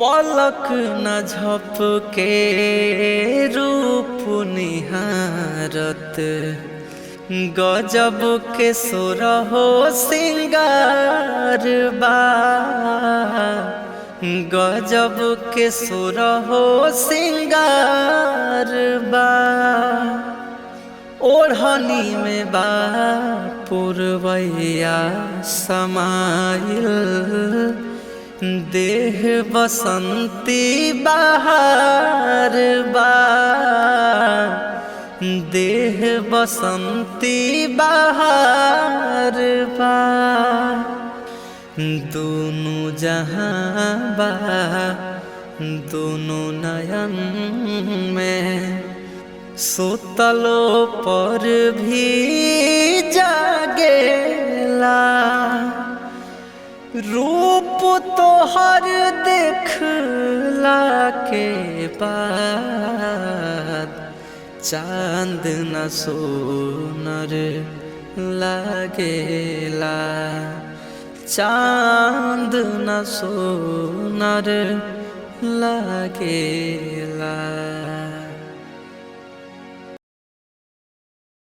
पलक न झपके रूप निहारत गजब के सुरहो सिंगार बा गजब के सुरहो सिंगार बा ओढ़नी में बा पुरवैया समाइल देह बसंती बहार बा देह बसंती बहार बा दोनों जहां बा दोनों नयन में सुतलो पर भी जागेला रूप तो हर देखला के बाद चांद न सोनर लागेला चांद न सोनर लागेला।